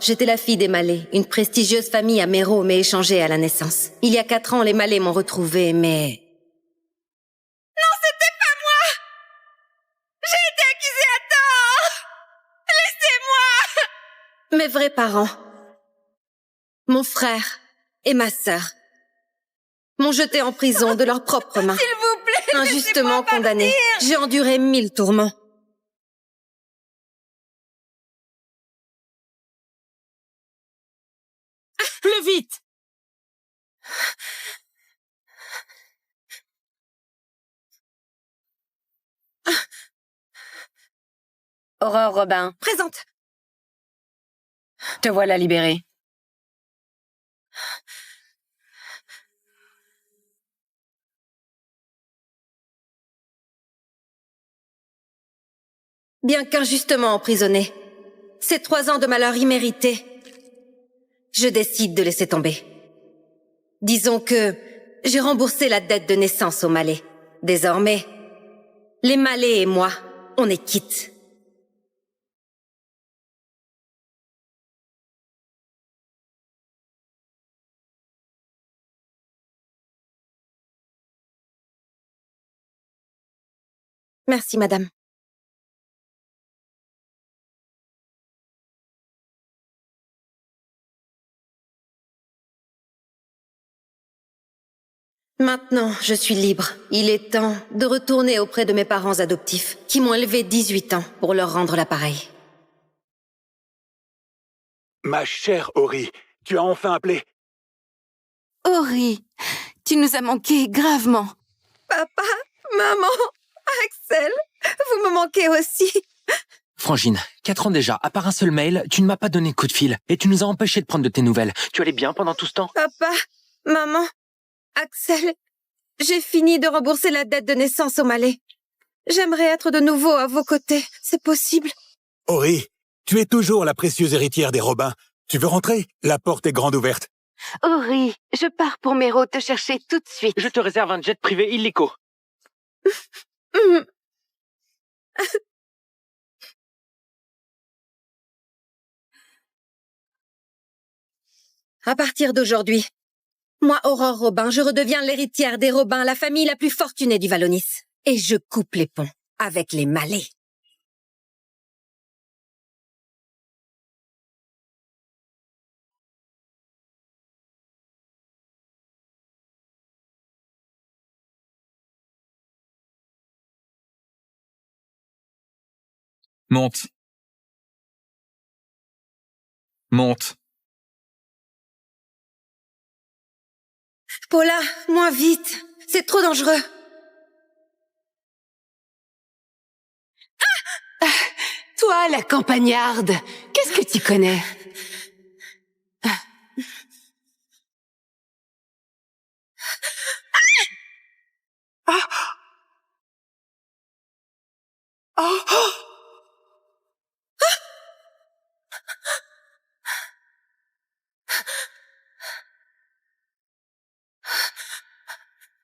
J'étais la fille des Malais. Une prestigieuse famille à Méro m'est échangée à la naissance. Il y a 4 ans, les Malais m'ont retrouvée, mais... Non, c'était pas moi! J'ai été accusée à tort! Laissez-moi! Mes vrais parents, mon frère et ma sœur, m'ont jeté en prison de leurs propres mains. S'il vous plaît, Injustement condamnée. J'ai enduré 1000 tourments. Plus vite! Aurore Robin, Présente. te voilà libérée. Bien qu'injustement emprisonnée, ces 3 ans de malheur immérité, je décide de laisser tomber. Disons que j'ai remboursé la dette de naissance aux Malais. Désormais, les Malais et moi, on est quittes. Merci, madame. Maintenant, je suis libre. Il est temps de retourner auprès de mes parents adoptifs, qui m'ont élevé 18 ans pour leur rendre l'appareil. Ma chère Ori, tu as enfin appelé. Ori, tu nous as manqué gravement. Papa, maman, Axel, vous me manquez aussi. Frangine, 4 ans déjà, à part un seul mail, tu ne m'as pas donné coup de fil et tu nous as empêchés de prendre de tes nouvelles. Tu allais bien pendant tout ce temps? Papa, maman, Axel, j'ai fini de rembourser la dette de naissance aux Malais. J'aimerais être de nouveau à vos côtés. C'est possible? Ori, tu es toujours la précieuse héritière des Robins. Tu veux rentrer? La porte est grande ouverte. Ori, je pars pour Méro te chercher tout de suite. Je te réserve un jet privé illico. À partir d'aujourd'hui, moi, Aurore Robin, je redeviens l'héritière des Robins, la famille la plus fortunée du Valonis. Et je coupe les ponts avec les Malais. Monte. Monte. Paula, moins vite. C'est trop dangereux. Toi, la campagnarde, qu'est-ce que tu connais?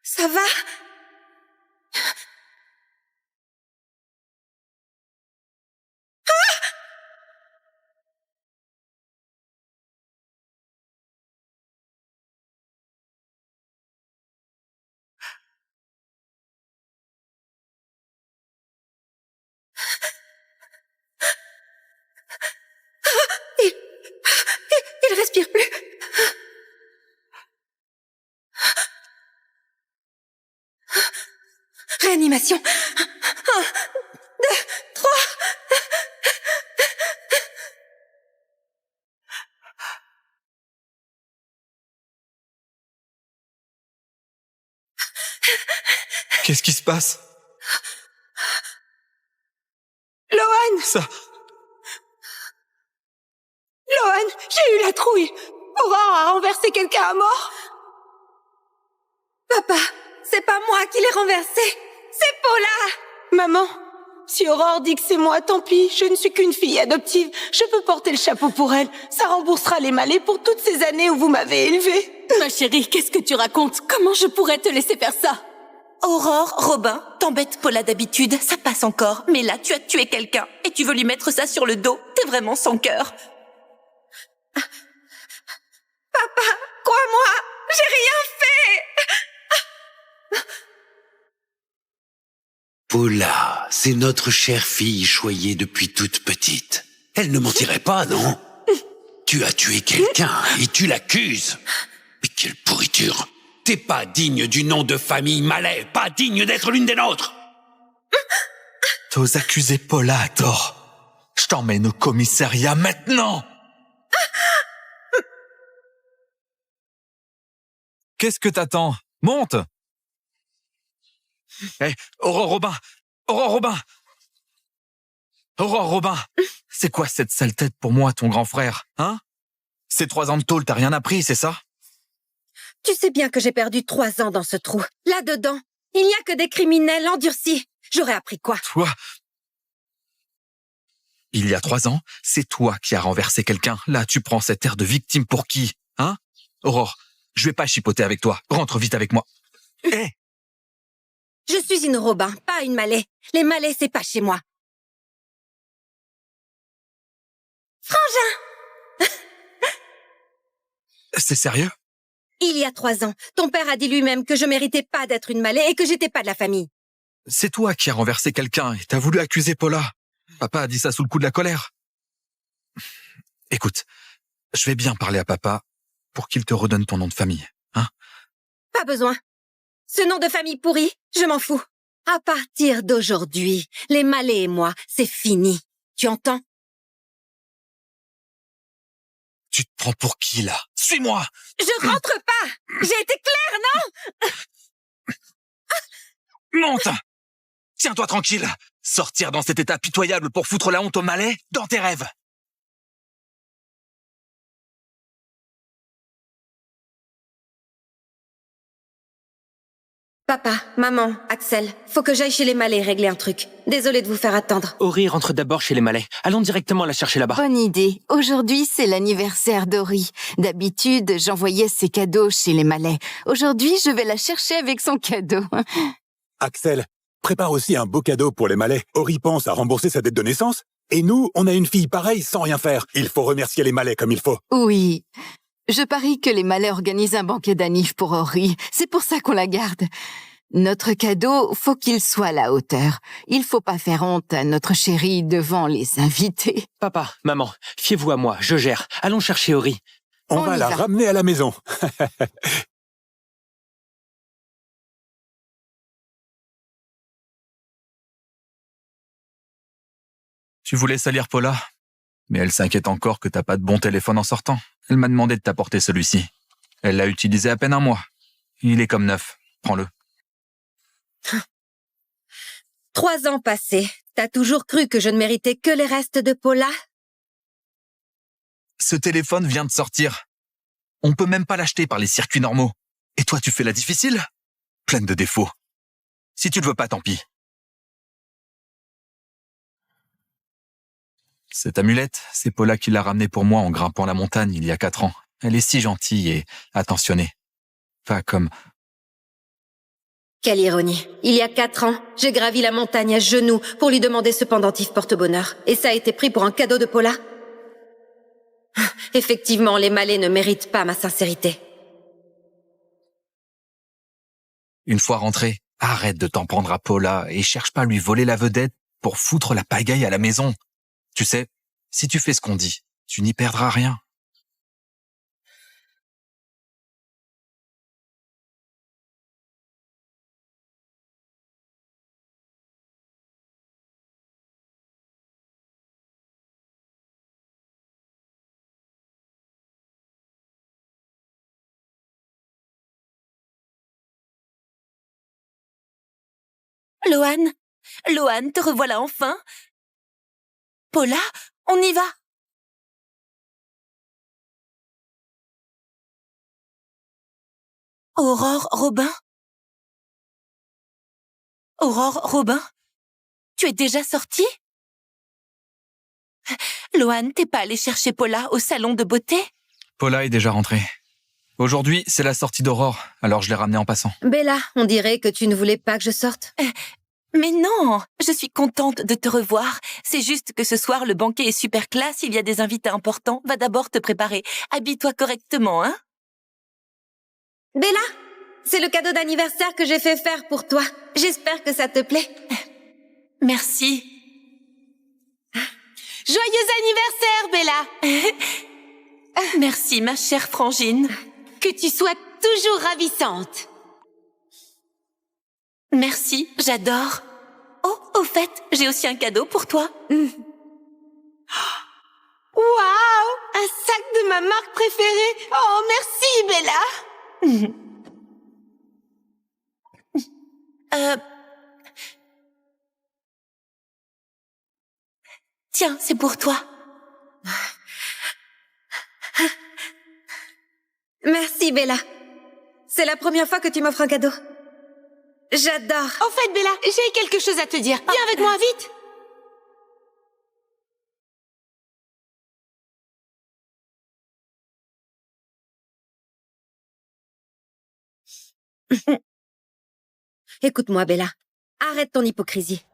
Ça va? Il respire plus. Réanimation. 1, 2, 3. Qu'est-ce qui se passe? Lohan! Ça... Lohan, j'ai eu la trouille! Aurore a renversé quelqu'un à mort! Papa, c'est pas moi qui l'ai renversé. C'est Paula. Maman, si Aurore dit que c'est moi, tant pis, je ne suis qu'une fille adoptive. Je peux porter le chapeau pour elle. Ça remboursera les Malais pour toutes ces années où vous m'avez élevée. Ma chérie, qu'est-ce que tu racontes? Comment je pourrais te laisser faire ça? Aurore, Robin, t'embêtes Paula d'habitude, ça passe encore. Mais là, tu as tué quelqu'un et tu veux lui mettre ça sur le dos. T'es vraiment sans cœur. Paula, c'est notre chère fille choyée depuis toute petite. Elle ne mentirait pas, non? Tu as tué quelqu'un et tu l'accuses. Mais quelle pourriture! T'es pas digne du nom de famille Malais, pas digne d'être l'une des nôtres! T'oses accuser Paula à tort. Je t'emmène au commissariat maintenant! Qu'est-ce que t'attends? Monte! Hé, Aurore Robin! Aurore Robin! Aurore Robin! C'est quoi cette sale tête pour moi, ton grand frère, hein? Ces 3 ans de tôle, t'as rien appris, c'est ça? Tu sais bien que j'ai perdu 3 ans dans ce trou. Là-dedans, il n'y a que des criminels endurcis. J'aurais appris quoi? Toi? Il y a 3 ans, c'est toi qui as renversé quelqu'un. Là, tu prends cet air de victime pour qui? Hein? Aurore, je vais pas chipoter avec toi. Rentre vite avec moi. Hé! Je suis une Robin, pas une Malais. Les Malais, c'est pas chez moi. Frangin! C'est sérieux? Il y a 3 ans, ton père a dit lui-même que je méritais pas d'être une Malais et que j'étais pas de la famille. C'est toi qui as renversé quelqu'un et t'as voulu accuser Paula. Papa a dit ça sous le coup de la colère. Écoute, je vais bien parler à papa pour qu'il te redonne ton nom de famille, hein? Pas besoin. Ce nom de famille pourri, je m'en fous. À partir d'aujourd'hui, les Malais et moi, c'est fini. Tu entends? Tu te prends pour qui, là? Suis-moi! Je rentre pas! J'ai été claire, non? Monte! Tiens-toi tranquille! Sortir dans cet état pitoyable pour foutre la honte aux Malais dans tes rêves! Papa, maman, Axel, faut que j'aille chez les Malais régler un truc. Désolée de vous faire attendre. Ori rentre d'abord chez les Malais. Allons directement la chercher là-bas. Bonne idée. Aujourd'hui, c'est l'anniversaire d'Ori. D'habitude, j'envoyais ses cadeaux chez les Malais. Aujourd'hui, je vais la chercher avec son cadeau. Axel, prépare aussi un beau cadeau pour les Malais. Ori pense à rembourser sa dette de naissance. Et nous, on a une fille pareille sans rien faire. Il faut remercier les Malais comme il faut. Oui. Je parie que les Malais organisent un banquet d'anniv pour Ori. C'est pour ça qu'on la garde. Notre cadeau, faut qu'il soit à la hauteur. Il faut pas faire honte à notre chérie devant les invités. Papa, maman, fiez-vous à moi, je gère. Allons chercher Ori. On va la ramener à la maison. Tu voulais salir Paula, mais elle s'inquiète encore que t'as pas de bon téléphone en sortant. Elle m'a demandé de t'apporter celui-ci. Elle l'a utilisé à peine un mois. Il est comme neuf. Prends-le. 3 ans passés, t'as toujours cru que je ne méritais que les restes de Paula? Ce téléphone vient de sortir. On peut même pas l'acheter par les circuits normaux. Et toi, tu fais la difficile? Pleine de défauts. Si tu le veux pas, tant pis. Cette amulette, c'est Paula qui l'a ramenée pour moi en grimpant la montagne il y a 4 ans. Elle est si gentille et attentionnée. Pas comme... Quelle ironie. Il y a 4 ans, j'ai gravi la montagne à genoux pour lui demander ce pendentif porte-bonheur. Et ça a été pris pour un cadeau de Paula? Effectivement, les Malais ne méritent pas ma sincérité. Une fois rentré, arrête de t'en prendre à Paula et cherche pas à lui voler la vedette pour foutre la pagaille à la maison. Tu sais, si tu fais ce qu'on dit, tu n'y perdras rien. Loan? Loan, te revoilà enfin? Paula, on y va? Aurore Robin? Aurore Robin? Tu es déjà sortie? Loan, t'es pas allée chercher Paula au salon de beauté? Paula est déjà rentrée. Aujourd'hui, c'est la sortie d'Aurore, alors je l'ai ramenée en passant. Bella, on dirait que tu ne voulais pas que je sorte. Mais non, je suis contente de te revoir. C'est juste que ce soir, le banquet est super classe, il y a des invités importants. Va d'abord te préparer. Habille-toi correctement, hein? Bella, c'est le cadeau d'anniversaire que j'ai fait faire pour toi. J'espère que ça te plaît. Merci. Joyeux anniversaire, Bella! Merci, ma chère Frangine. Que tu sois toujours ravissante. Merci, j'adore. Oh, au fait, j'ai aussi un cadeau pour toi. Waouh! Un sac de ma marque préférée! Oh, merci, Bella! Tiens, c'est pour toi. Merci, Bella. C'est la première fois que tu m'offres un cadeau. J'adore. En fait, Bella, j'ai quelque chose à te dire. Viens avec moi, vite! Écoute-moi, Bella. Arrête ton hypocrisie.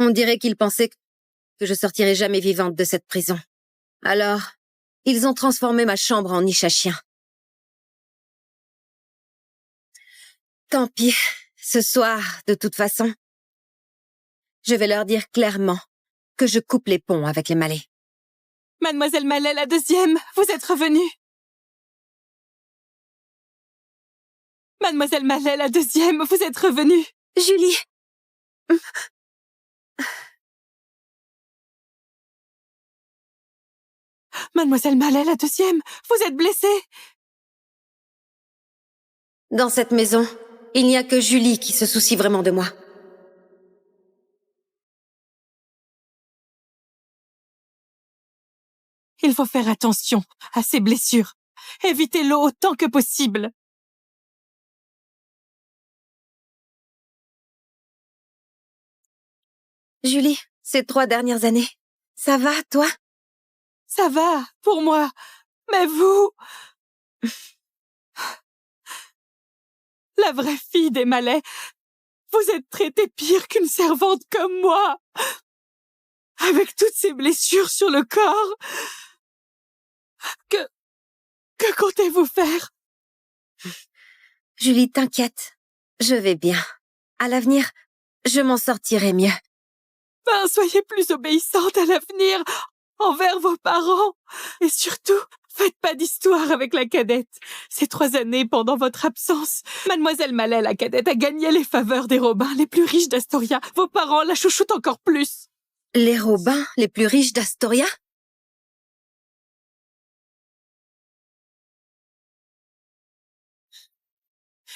On dirait qu'ils pensaient que je sortirais jamais vivante de cette prison. Alors, ils ont transformé ma chambre en niche à chien. Tant pis, ce soir, de toute façon, je vais leur dire clairement que je coupe les ponts avec les Malais. Mademoiselle Mallet, la deuxième, vous êtes revenue. Mademoiselle Mallet, la deuxième, vous êtes revenue. Julie! Mademoiselle Mallet, la deuxième, vous êtes blessée. Dans cette maison, il n'y a que Julie qui se soucie vraiment de moi. Il faut faire attention à ces blessures. Évitez l'eau autant que possible. Julie, ces 3 dernières années, ça va, toi? Ça va, pour moi. Mais vous... La vraie fille des Malais, vous êtes traitée pire qu'une servante comme moi. Avec toutes ces blessures sur le corps. Que comptez-vous faire? Julie, t'inquiète. Je vais bien. À l'avenir, je m'en sortirai mieux. Ben, soyez plus obéissante à l'avenir envers vos parents. Et surtout, faites pas d'histoire avec la cadette. Ces 3 années pendant votre absence, Mademoiselle Mallet, la cadette, a gagné les faveurs des Robins les plus riches d'Astoria. Vos parents la chouchoutent encore plus. Les Robins les plus riches d'Astoria?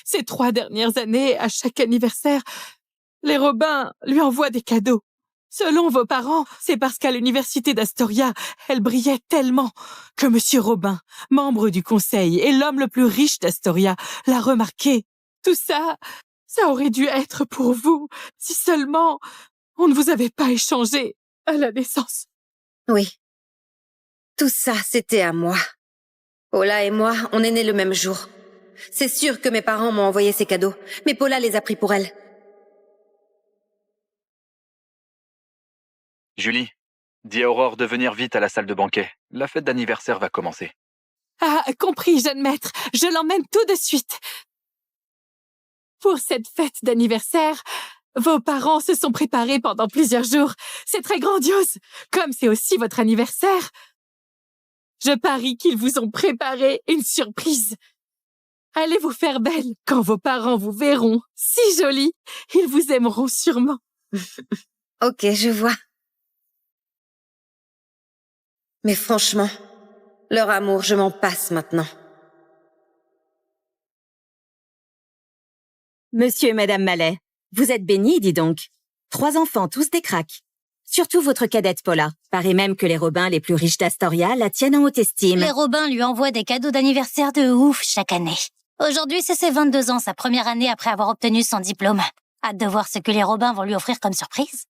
Ces 3 dernières années, à chaque anniversaire, les Robins lui envoient des cadeaux. Selon vos parents, c'est parce qu'à l'université d'Astoria, elle brillait tellement que Monsieur Robin, membre du conseil et l'homme le plus riche d'Astoria, l'a remarqué. Tout ça, ça aurait dû être pour vous, si seulement on ne vous avait pas échangé à la naissance. Oui. Tout ça, c'était à moi. Paula et moi, on est nés le même jour. C'est sûr que mes parents m'ont envoyé ces cadeaux, mais Paula les a pris pour elle. Julie, dis à Aurore de venir vite à la salle de banquet. La fête d'anniversaire va commencer. Ah, compris, jeune maître. Je l'emmène tout de suite. Pour cette fête d'anniversaire, vos parents se sont préparés pendant plusieurs jours. C'est très grandiose. Comme c'est aussi votre anniversaire, je parie qu'ils vous ont préparé une surprise. Allez vous faire belle. Quand vos parents vous verront si jolie, ils vous aimeront sûrement. Ok, je vois. Mais franchement, leur amour, je m'en passe maintenant. Monsieur et Madame Mallet, vous êtes bénis, dis donc. 3 enfants, tous des cracks. Surtout votre cadette Paula. Paraît même que les Robins les plus riches d'Astoria la tiennent en haute estime. Les Robins lui envoient des cadeaux d'anniversaire de ouf chaque année. Aujourd'hui, c'est ses 22 ans, sa première année après avoir obtenu son diplôme. Hâte de voir ce que les Robins vont lui offrir comme surprise.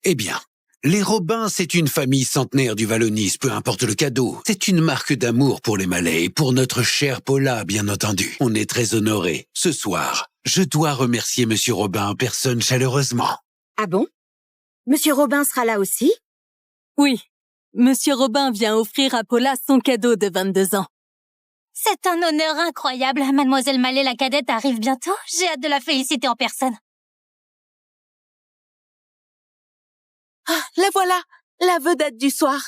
Eh bien, Les Robins, c'est une famille centenaire du Valonis, peu importe le cadeau. C'est une marque d'amour pour les Malais et pour notre chère Paula, bien entendu. On est très honorés. Ce soir, je dois remercier Monsieur Robin en personne chaleureusement. Ah bon? Monsieur Robin sera là aussi? Oui, Monsieur Robin vient offrir à Paula son cadeau de 22 ans. C'est un honneur incroyable. Mademoiselle Mallet, la cadette, arrive bientôt. J'ai hâte de la féliciter en personne. Ah, la voilà, la vedette du soir.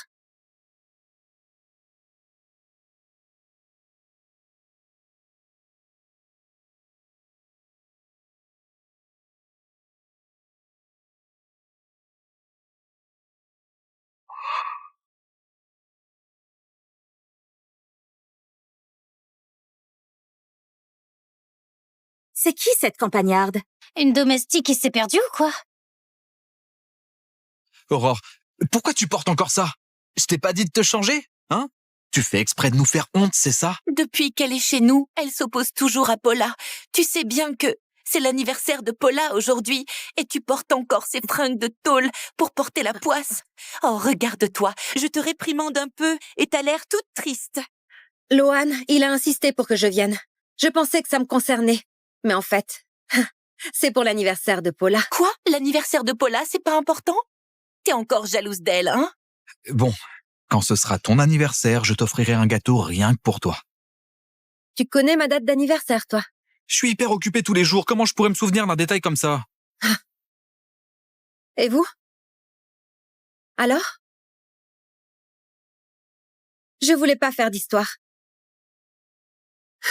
C'est qui cette campagnarde? Une domestique qui s'est perdue ou quoi? Aurore, pourquoi tu portes encore ça? Je t'ai pas dit de te changer, hein? Tu fais exprès de nous faire honte, c'est ça? Depuis qu'elle est chez nous, elle s'oppose toujours à Paula. Tu sais bien que c'est l'anniversaire de Paula aujourd'hui et tu portes encore ces fringues de tôle pour porter la poisse. Oh, regarde-toi, je te réprimande un peu et t'as l'air toute triste. Loan, il a insisté pour que je vienne. Je pensais que ça me concernait. Mais en fait, c'est pour l'anniversaire de Paula. Quoi? L'anniversaire de Paula, c'est pas important? T'es encore jalouse d'elle, hein? Bon, quand ce sera ton anniversaire, je t'offrirai un gâteau rien que pour toi. Tu connais ma date d'anniversaire, toi? Je suis hyper occupé tous les jours, comment je pourrais me souvenir d'un détail comme ça? Et vous? Alors? Je voulais pas faire d'histoire.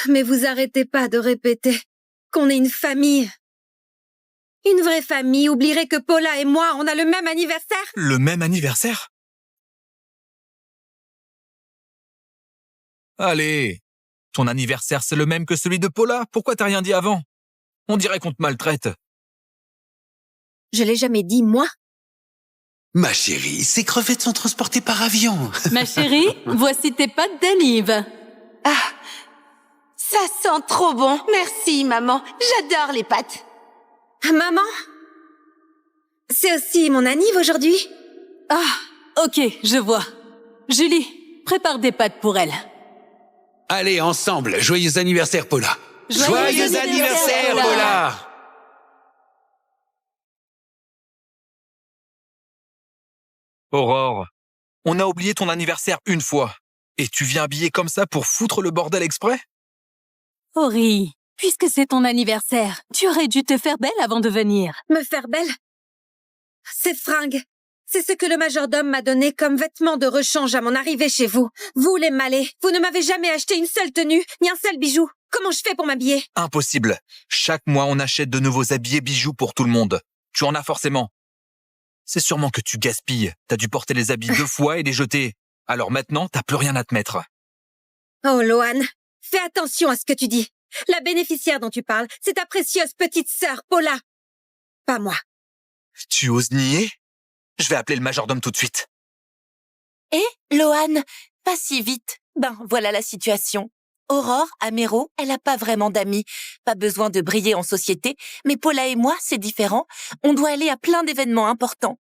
Mais vous arrêtez pas de répéter qu'on est une famille. Une vraie famille oublierait que Paula et moi, on a le même anniversaire? Le même anniversaire? Allez, ton anniversaire c'est le même que celui de Paula, pourquoi t'as rien dit avant? On dirait qu'on te maltraite. Je l'ai jamais dit, moi. Ma chérie, ces crevettes sont transportées par avion. Ma chérie, voici tes pâtes d'anive. Ah, ça sent trop bon. Merci, maman. J'adore les pâtes. Maman? C'est aussi mon anniv aujourd'hui? Ah, ok, je vois. Julie, prépare des pâtes pour elle. Allez, ensemble, joyeux anniversaire, Paula. Joyeux anniversaire, Paula. Aurore, on a oublié ton anniversaire une fois. Et tu viens habillée comme ça pour foutre le bordel exprès? Ori, puisque c'est ton anniversaire, tu aurais dû te faire belle avant de venir. Me faire belle? Ces fringues, c'est ce que le majordome m'a donné comme vêtement de rechange à mon arrivée chez vous. Vous, les Malais, vous ne m'avez jamais acheté une seule tenue, ni un seul bijou. Comment je fais pour m'habiller? Impossible. Chaque mois, on achète de nouveaux habits et bijoux pour tout le monde. Tu en as forcément. C'est sûrement que tu gaspilles. T'as dû porter les habits 2 fois et les jeter. Alors maintenant, t'as plus rien à te mettre. Oh, Loan, fais attention à ce que tu dis. La bénéficiaire dont tu parles, c'est ta précieuse petite sœur, Paula. Pas moi. Tu oses nier? Je vais appeler le majordome tout de suite. Eh, Loan, pas si vite. Ben, voilà la situation. Aurore, à Méro, elle a pas vraiment d'amis. Pas besoin de briller en société. Mais Paula et moi, c'est différent. On doit aller à plein d'événements importants.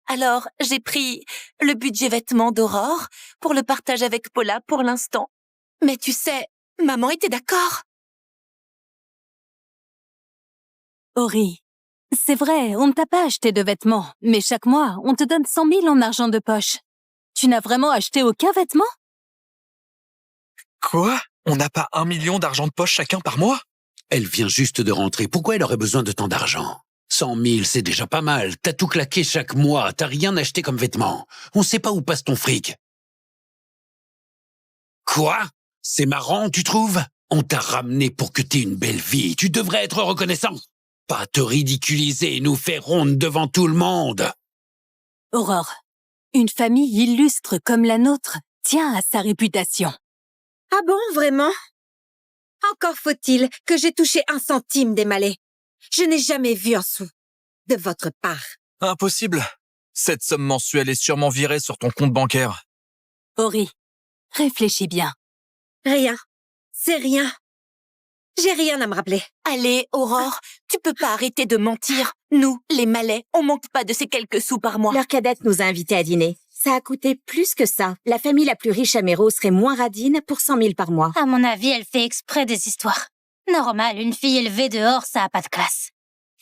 Alors, j'ai pris le budget vêtements d'Aurore pour le partage avec Paula pour l'instant. Mais tu sais, maman était d'accord. Ori, c'est vrai, on ne t'a pas acheté de vêtements, mais chaque mois, on te donne 100 000 en argent de poche. Tu n'as vraiment acheté aucun vêtement? Quoi? On n'a pas 1 million d'argent de poche chacun par mois? Elle vient juste de rentrer. Pourquoi elle aurait besoin de tant d'argent? 100 000, c'est déjà pas mal. T'as tout claqué chaque mois. T'as rien acheté comme vêtements. On sait pas où passe ton fric. Quoi? C'est marrant, tu trouves? On t'a ramené pour que t'aies une belle vie. Tu devrais être reconnaissant. Pas te ridiculiser et nous faire honte devant tout le monde. Aurore, une famille illustre comme la nôtre tient à sa réputation. Ah bon, vraiment? Encore faut-il que j'ai touché 1 centime des Malais. Je n'ai jamais vu un sou de votre part. Impossible. Cette somme mensuelle est sûrement virée sur ton compte bancaire. Ori, réfléchis bien. Rien. C'est rien. J'ai rien à me rappeler. Allez, Aurore, tu peux pas arrêter de mentir. Nous, les Malais, on manque pas de ces quelques sous par mois. Leur cadette nous a invités à dîner. Ça a coûté plus que ça. La famille la plus riche à Méro serait moins radine pour 100 000 par mois. À mon avis, elle fait exprès des histoires. Normal, une fille élevée dehors, ça a pas de classe.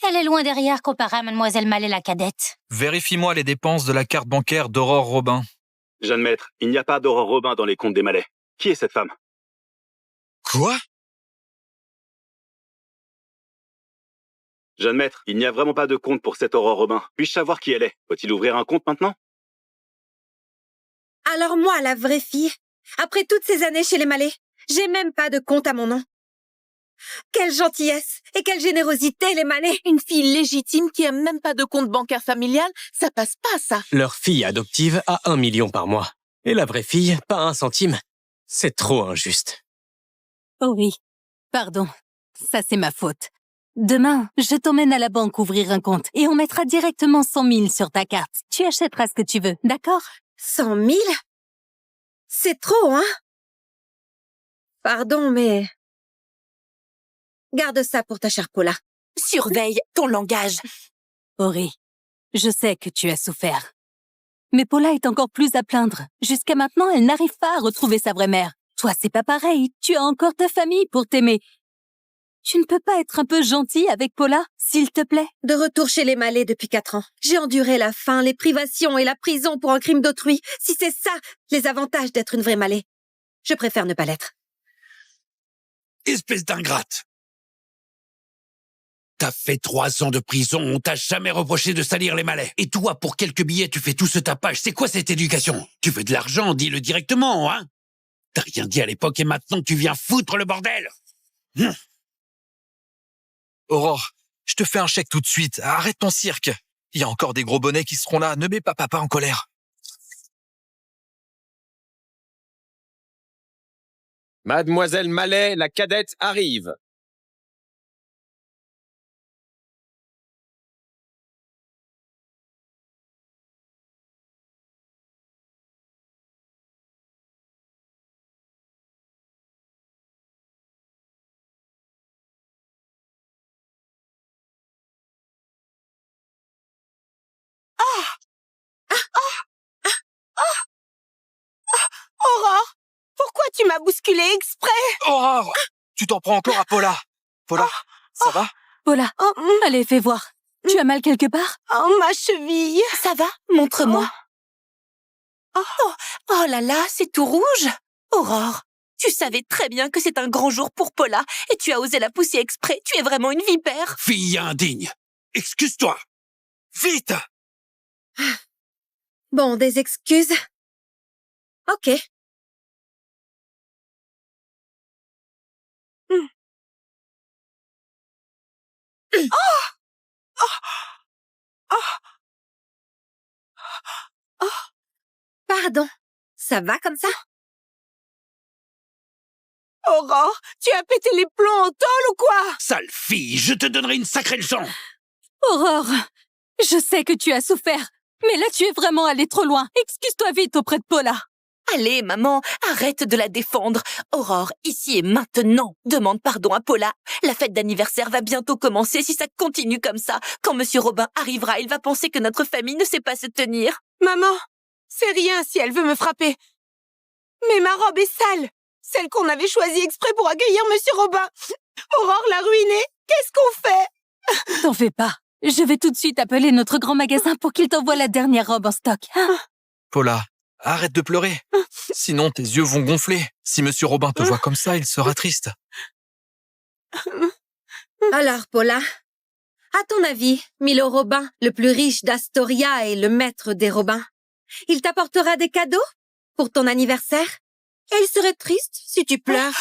Elle est loin derrière comparée à Mademoiselle Mallet la cadette. Vérifie-moi les dépenses de la carte bancaire d'Aurore Robin. Jeune maître, il n'y a pas d'Aurore Robin dans les comptes des Malais. Qui est cette femme? Quoi? Jeune maître, il n'y a vraiment pas de compte pour cette Aurore Robin. Puis-je savoir qui elle est? Faut-il ouvrir un compte maintenant? Alors moi, la vraie fille, après toutes ces années chez les Malais, j'ai même pas de compte à mon nom. Quelle gentillesse et quelle générosité, les Malais! Une fille légitime qui a même pas de compte bancaire familial, ça passe pas, ça. Leur fille adoptive a 1 million par mois. Et la vraie fille, pas 1 centime. C'est trop injuste. Oh oui, pardon. Ça, c'est ma faute. Demain, je t'emmène à la banque ouvrir un compte et on mettra directement 100 000 sur ta carte. Tu achèteras ce que tu veux, d'accord? 100 000? C'est trop, hein? Pardon, mais... Garde ça pour ta chère Paula. Surveille ton langage. Ori, je sais que tu as souffert. Mais Paula est encore plus à plaindre. Jusqu'à maintenant, elle n'arrive pas à retrouver sa vraie mère. Toi, c'est pas pareil. Tu as encore ta famille pour t'aimer. Tu ne peux pas être un peu gentil avec Paula, s'il te plaît? De retour chez les Malais depuis 4 ans. J'ai enduré la faim, les privations et la prison pour un crime d'autrui. Si c'est ça, les avantages d'être une vraie Malais, je préfère ne pas l'être. Espèce d'ingrate! T'as fait 3 ans de prison, on t'a jamais reproché de salir les Malais. Et toi, pour quelques billets, tu fais tout ce tapage. C'est quoi cette éducation? Tu veux de l'argent, dis-le directement, hein? T'as rien dit à l'époque et maintenant tu viens foutre le bordel. Aurore, je te fais un chèque tout de suite. Arrête ton cirque. Il y a encore des gros bonnets qui seront là. Ne mets pas papa en colère. Mademoiselle Mallet, la cadette, arrive. Aurore, pourquoi tu m'as bousculé exprès? Aurore, tu t'en prends encore à Paula. Paula, ça va? Paula, allez, fais voir. Tu as mal quelque part? Oh, ma cheville. Ça va? Montre-moi. Oh là là, c'est tout rouge. Aurore, tu savais très bien que c'est un grand jour pour Paula et tu as osé la pousser exprès. Tu es vraiment une vipère. Fille indigne, excuse-toi. Vite! Bon, des excuses. Ok. Pardon. Ça va comme ça? Aurore, tu as pété les plombs en tôle ou quoi? Sale fille, je te donnerai une sacrée leçon. Aurore, je sais que tu as souffert, mais là tu es vraiment allé trop loin. Excuse-toi vite auprès de Paula. Allez, maman, arrête de la défendre. Aurore, ici et maintenant, demande pardon à Paula. La fête d'anniversaire va bientôt commencer. Si ça continue comme ça, quand Monsieur Robin arrivera, il va penser que notre famille ne sait pas se tenir. Maman, c'est rien si elle veut me frapper. Mais ma robe est sale. Celle qu'on avait choisie exprès pour accueillir Monsieur Robin. Aurore l'a ruinée. Qu'est-ce qu'on fait? T'en fais pas. Je vais tout de suite appeler notre grand magasin pour qu'il t'envoie la dernière robe en stock. Paula, arrête de pleurer. Sinon, tes yeux vont gonfler. Si Monsieur Robin te voit comme ça, il sera triste. Alors, Paula, à ton avis, Milo Robin, le plus riche d'Astoria et le maître des Robins, il t'apportera des cadeaux pour ton anniversaire? Et il serait triste si tu pleures.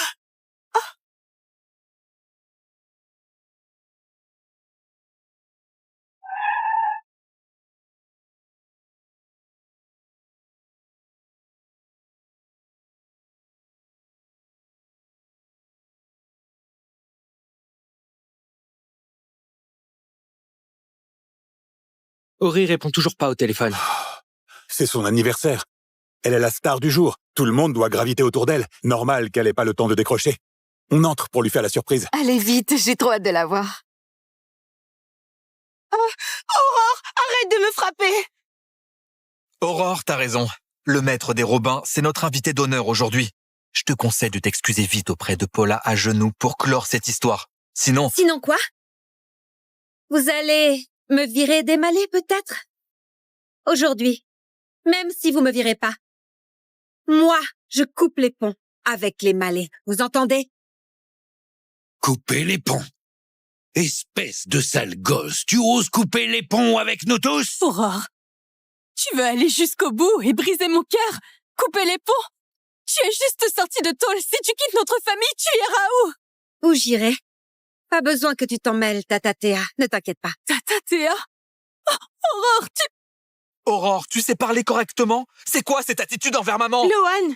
Ori répond toujours pas au téléphone. C'est son anniversaire. Elle est la star du jour. Tout le monde doit graviter autour d'elle. Normal qu'elle ait pas le temps de décrocher. On entre pour lui faire la surprise. Allez vite, j'ai trop hâte de la voir. Aurore, arrête de me frapper! Aurore, t'as raison. Le maître des Robins, c'est notre invité d'honneur aujourd'hui. Je te conseille de t'excuser vite auprès de Paula à genoux pour clore cette histoire. Sinon... Sinon quoi? Vous allez me virer des malais, peut-être? Aujourd'hui, même si vous me virez pas. Moi, je coupe les ponts avec les malais. Vous entendez? Couper les ponts. Espèce de sale gosse, tu oses couper les ponts avec nous tous? Aurore, tu veux aller jusqu'au bout et briser mon cœur? Couper les ponts? Tu es juste sortie de tôle. Si tu quittes notre famille, tu iras où? Où j'irai? Pas besoin que tu t'en mêles, Tata Théa. Ne t'inquiète pas. Tata Théa? Oh, Aurore, Aurore, tu sais parler correctement? C'est quoi cette attitude envers maman? Loan,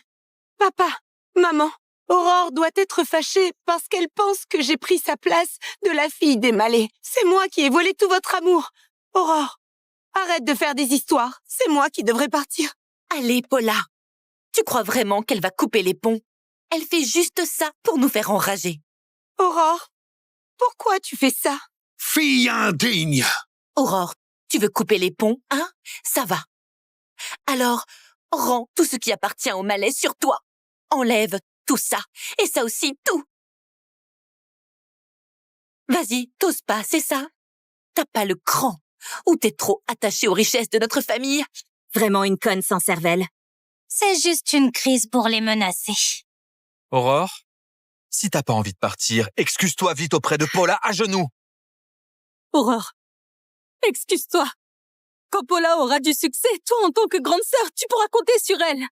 papa, maman, Aurore doit être fâchée parce qu'elle pense que j'ai pris sa place de la fille des malais. C'est moi qui ai volé tout votre amour. Aurore, arrête de faire des histoires. C'est moi qui devrais partir. Allez, Paula. Tu crois vraiment qu'elle va couper les ponts? Elle fait juste ça pour nous faire enrager. Aurore, pourquoi tu fais ça? Fille indigne! Aurore, tu veux couper les ponts, hein? Ça va. Alors, rends tout ce qui appartient au malais sur toi. Enlève tout ça. Et ça aussi, tout. Vas-y, t'oses pas, c'est ça? T'as pas le cran. Ou t'es trop attaché aux richesses de notre famille? Vraiment une conne sans cervelle. C'est juste une crise pour les menacer. Aurore, si t'as pas envie de partir, excuse-toi vite auprès de Paula à genoux. Aurore, excuse-toi. Quand Paula aura du succès, toi, en tant que grande sœur, tu pourras compter sur elle.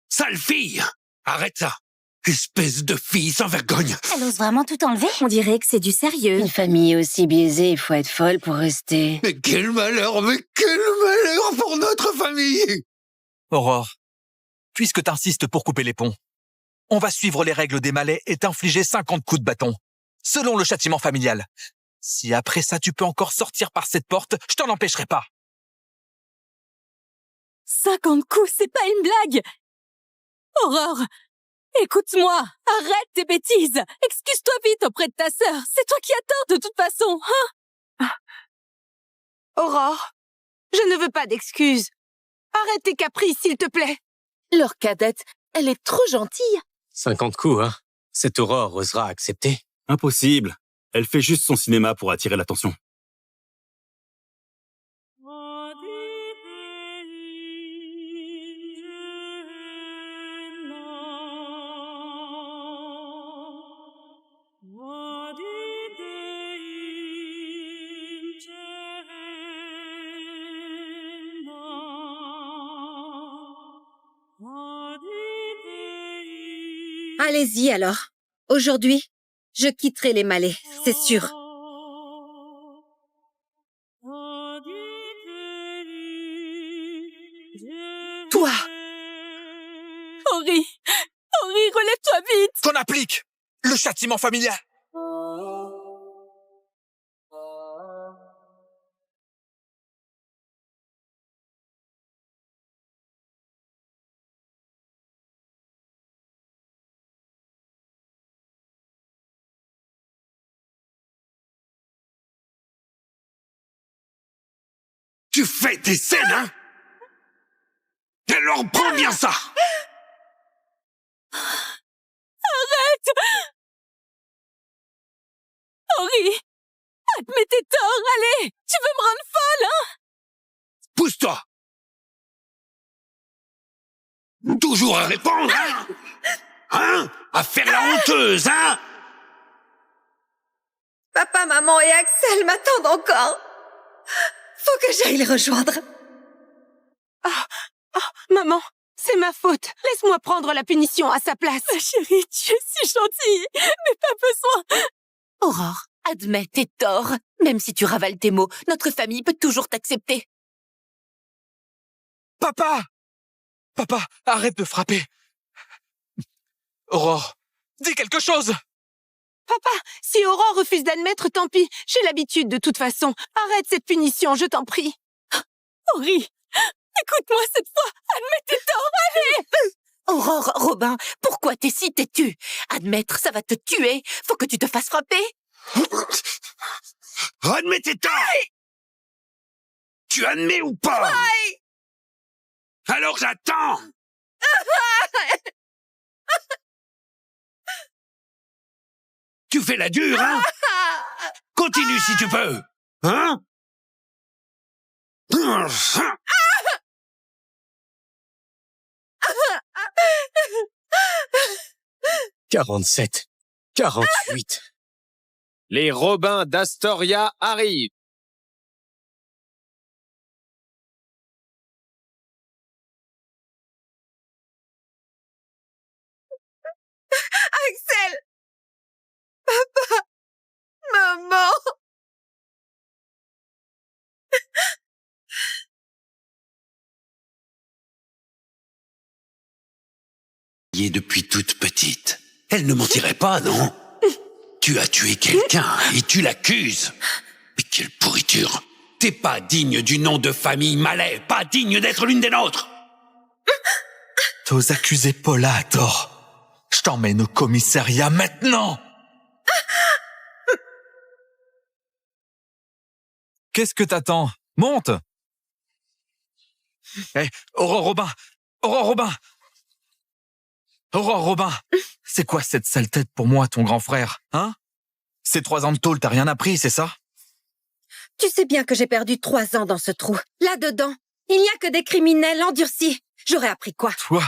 Sale fille! Arrête ça! Espèce de fille sans vergogne! Elle ose vraiment tout enlever? On dirait que c'est du sérieux. Une famille aussi biaisée, il faut être folle pour rester. Mais quel malheur pour notre famille! Aurore, puisque t'insistes pour couper les ponts, on va suivre les règles des malais et t'infliger 50 coups de bâton, selon le châtiment familial. Si après ça tu peux encore sortir par cette porte, je t'en empêcherai pas. 50 coups, c'est pas une blague. Aurore, écoute-moi, arrête tes bêtises. Excuse-toi vite auprès de ta sœur. C'est toi qui as tort de toute façon, hein? Aurore, je ne veux pas d'excuses. Arrête tes caprices, s'il te plaît. Leur cadette, elle est trop gentille. 50 coups, hein? Cette Aurore osera accepter. Impossible. Elle fait juste son cinéma pour attirer l'attention. Allez-y alors. Aujourd'hui, je quitterai les malais, c'est sûr. Toi! Ori, relève-toi vite! Qu'on applique le châtiment familial! Tu fais des scènes, hein? Alors prends bien ça! Arrête! Ori, admets tes torts, allez! Tu veux me rendre folle, hein? Pousse-toi! Toujours à répondre, hein? Hein? À faire la honteuse, hein? Papa, maman et Axel m'attendent encore. Faut que j'aille les rejoindre. Maman, c'est ma faute. Laisse-moi prendre la punition à sa place. Ma chérie, tu es si gentille, mais pas besoin. Aurore, admets tes torts. Même si tu ravales tes mots, notre famille peut toujours t'accepter. Papa! Papa, arrête de frapper. Aurore, dis quelque chose. Papa, si Aurore refuse d'admettre, tant pis. J'ai l'habitude de toute façon. Arrête cette punition, je t'en prie. Ori, écoute-moi cette fois. Admets tes torts, allez. Aurore, Robin, pourquoi t'es si têtu? Admettre, ça va te tuer. Faut que tu te fasses frapper. Admets tes torts. Tu admets ou pas? Alors j'attends. Tu fais la dure, hein? Continue si tu peux. Hein? 47, 48. Les Robins d'Astoria arrivent. Axel! Papa! Maman! Depuis toute petite. Elle ne mentirait pas, non? Tu as tué quelqu'un et tu l'accuses. Mais quelle pourriture! T'es pas digne du nom de famille Malais, pas digne d'être l'une des nôtres! T'oses accuser Paula à tort. Je t'emmène au commissariat maintenant. Qu'est-ce que t'attends? Monte. Hé, Aurore Robin! Aurore Robin! Aurore Robin! C'est quoi cette sale tête pour moi, ton grand frère, hein? Ces 3 ans de tôle, t'as rien appris, c'est ça? Tu sais bien que j'ai perdu 3 ans dans ce trou. Là-dedans, il n'y a que des criminels endurcis. J'aurais appris quoi? Toi?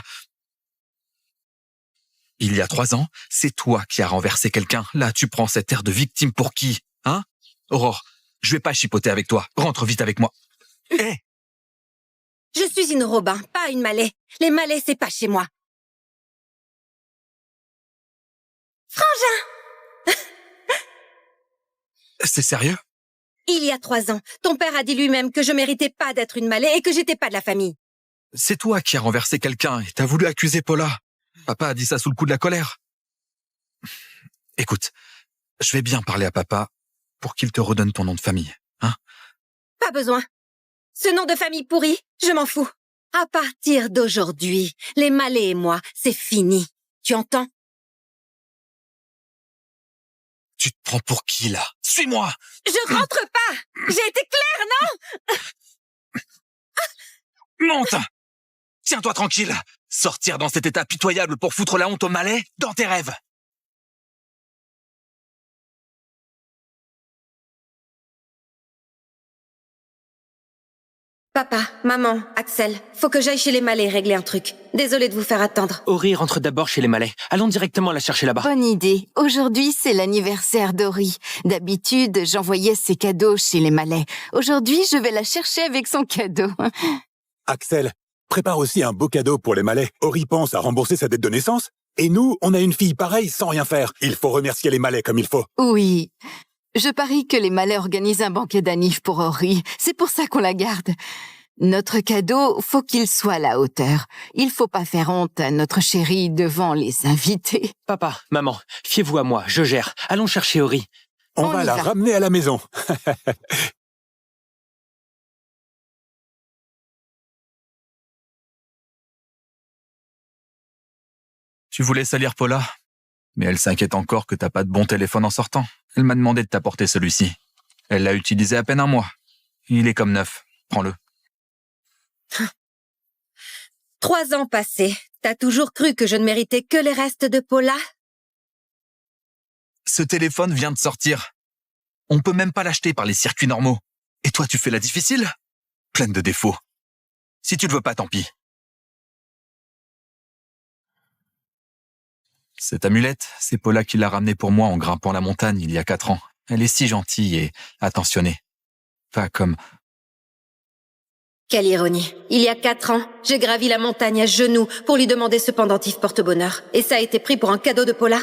Il y a 3 ans, c'est toi qui as renversé quelqu'un. Là, tu prends cette air de victime pour qui, hein? Aurore, je vais pas chipoter avec toi. Rentre vite avec moi. Hé! Je suis une Robin, pas une Malais. Les Malais, c'est pas chez moi. Frangin! C'est sérieux? Il y a 3 ans, ton père a dit lui-même que je méritais pas d'être une Malais et que j'étais pas de la famille. C'est toi qui as renversé quelqu'un et t'as voulu accuser Paula. Papa a dit ça sous le coup de la colère. Écoute, je vais bien parler à papa pour qu'il te redonne ton nom de famille, hein? Pas besoin. Ce nom de famille pourri, je m'en fous. À partir d'aujourd'hui, les Malais et moi, c'est fini. Tu entends? Tu te prends pour qui, là? Suis-moi! Je rentre pas! J'ai été claire, non? Monte! Tiens-toi tranquille! Sortir dans cet état pitoyable pour foutre la honte aux Malais dans tes rêves! Papa, maman, Axel, faut que j'aille chez les Malais régler un truc. Désolée de vous faire attendre. Ori rentre d'abord chez les Malais. Allons directement la chercher là-bas. Bonne idée. Aujourd'hui, c'est l'anniversaire d'Ori. D'habitude, j'envoyais ses cadeaux chez les Malais. Aujourd'hui, je vais la chercher avec son cadeau. Axel, prépare aussi un beau cadeau pour les Malais. Ori pense à rembourser sa dette de naissance. Et nous, on a une fille pareille sans rien faire. Il faut remercier les Malais comme il faut. Oui. Je parie que les Malais organisent un banquet d'anniv pour Ori. C'est pour ça qu'on la garde. Notre cadeau, faut qu'il soit à la hauteur. Il faut pas faire honte à notre chérie devant les invités. Papa, maman, fiez-vous à moi, je gère. Allons chercher Ori. On va la ramener à la maison. Tu voulais salir Paula, mais elle s'inquiète encore que t'as pas de bon téléphone en sortant. Elle m'a demandé de t'apporter celui-ci. Elle l'a utilisé à peine un mois. Il est comme neuf. Prends-le. 3 ans passés, t'as toujours cru que je ne méritais que les restes de Paula? Ce téléphone vient de sortir. On peut même pas l'acheter par les circuits normaux. Et toi, tu fais la difficile? Pleine de défauts. Si tu le veux pas, tant pis. Cette amulette, c'est Paula qui l'a ramenée pour moi en grimpant la montagne il y a 4 ans. Elle est si gentille et attentionnée. Pas comme... Quelle ironie. Il y a 4 ans, j'ai gravi la montagne à genoux pour lui demander ce pendentif porte-bonheur. Et ça a été pris pour un cadeau de Paula?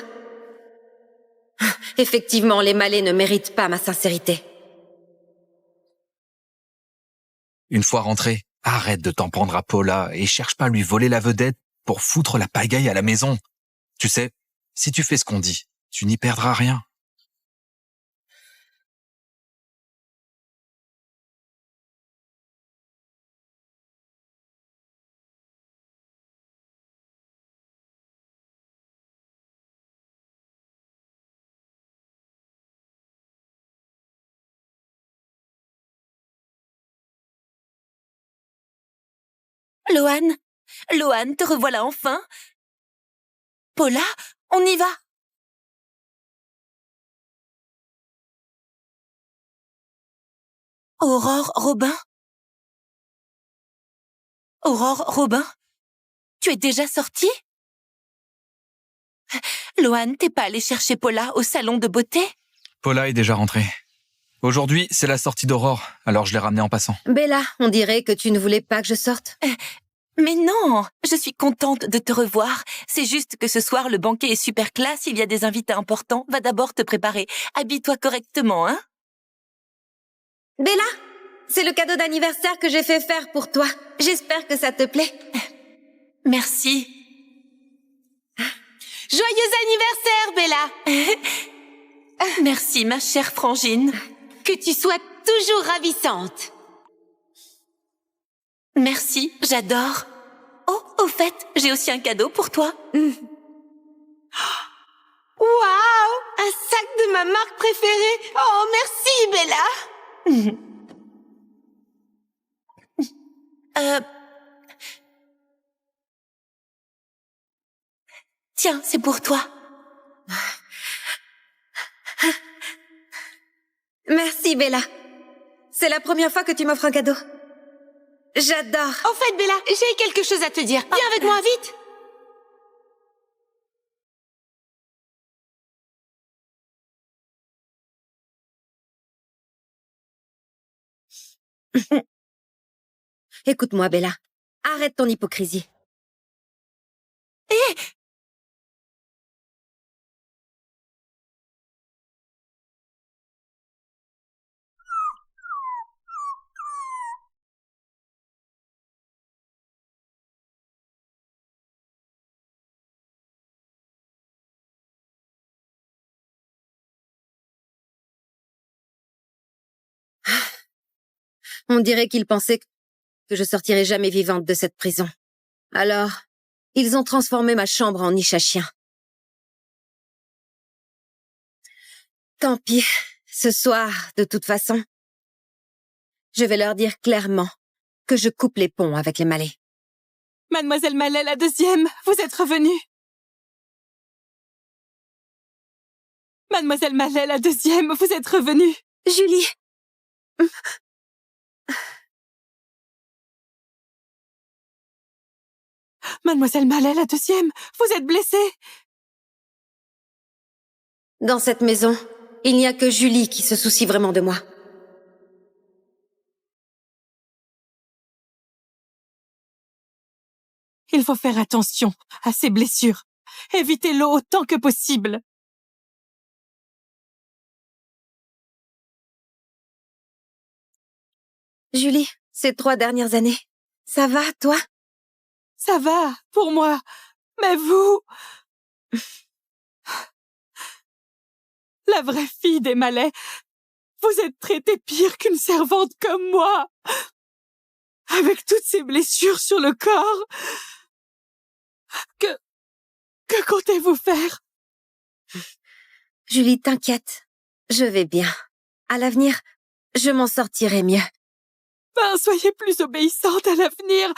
Effectivement, les Malais ne méritent pas ma sincérité. Une fois rentrée, Arrête de t'en prendre à Paula et cherche pas à lui voler la vedette pour foutre la pagaille à la maison. Tu sais, si tu fais ce qu'on dit, tu n'y perdras rien. Loan, te revoilà enfin. Paula, on y va. Aurore Robin, tu es déjà sortie? Loan, t'es pas allée chercher Paula au salon de beauté? Paula est déjà rentrée. Aujourd'hui, c'est la sortie d'Aurore, alors je l'ai ramenée en passant. Bella, on dirait que tu ne voulais pas que je sorte. Mais non, je suis contente de te revoir. C'est juste que ce soir, le banquet est super classe, il y a des invités importants. Va d'abord te préparer. Habille-toi correctement, hein? Bella, c'est le cadeau d'anniversaire que j'ai fait faire pour toi. J'espère que ça te plaît. Merci. Joyeux anniversaire, Bella! Merci, ma chère Frangine. Que tu sois toujours ravissante. Merci, j'adore. Oh, au fait, j'ai aussi un cadeau pour toi. Waouh! Un sac de ma marque préférée. Oh, merci, Bella. Tiens, c'est pour toi. Merci, Bella. C'est la première fois que tu m'offres un cadeau. J'adore. En fait, Bella, j'ai quelque chose à te dire. Viens avec moi, vite. Écoute-moi, Bella. Arrête ton hypocrisie. On dirait qu'ils pensaient que je sortirais jamais vivante de cette prison. Alors, ils ont transformé ma chambre en niche à chiens. Tant pis, ce soir, de toute façon, je vais leur dire clairement que je coupe les ponts avec les Malais. Mademoiselle Mallet, la deuxième, vous êtes revenue. Mademoiselle Mallet, la deuxième, vous êtes revenue. Julie. Mademoiselle Mallet, la deuxième, vous êtes blessée. Dans cette maison, il n'y a que Julie qui se soucie vraiment de moi. Il faut faire attention à ces blessures. Évitez l'eau autant que possible. Julie, ces 3 dernières années, ça va, toi? Ça va, pour moi. Mais vous... La vraie fille des Malais, vous êtes traitée pire qu'une servante comme moi. Avec toutes ces blessures sur le corps. Que comptez-vous faire? Julie, t'inquiète. Je vais bien. À l'avenir, je m'en sortirai mieux. Ben, soyez plus obéissante à l'avenir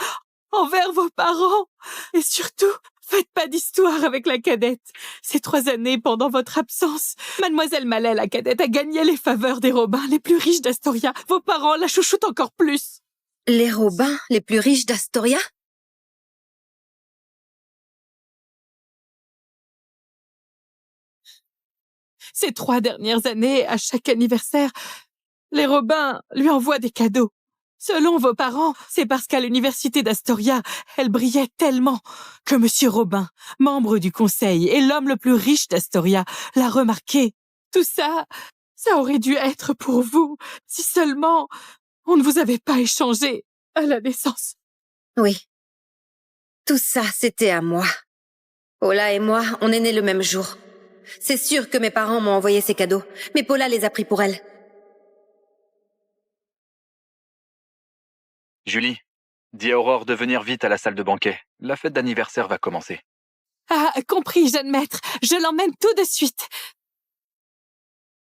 envers vos parents. Et surtout, faites pas d'histoire avec la cadette. Ces 3 années pendant votre absence, Mademoiselle Mallet, la cadette, a gagné les faveurs des Robins les plus riches d'Astoria. Vos parents la chouchoutent encore plus. Les Robins les plus riches d'Astoria? Ces 3 dernières années, à chaque anniversaire, les Robins lui envoient des cadeaux. Selon vos parents, c'est parce qu'à l'université d'Astoria, elle brillait tellement que Monsieur Robin, membre du conseil et l'homme le plus riche d'Astoria, l'a remarqué. Tout ça, ça aurait dû être pour vous, si seulement on ne vous avait pas échangé à la naissance. Oui. Tout ça, c'était à moi. Paula et moi, on est nés le même jour. C'est sûr que mes parents m'ont envoyé ces cadeaux, mais Paula les a pris pour elle. Julie, dis à Aurore de venir vite à la salle de banquet. La fête d'anniversaire va commencer. Ah, compris, jeune maître. Je l'emmène tout de suite.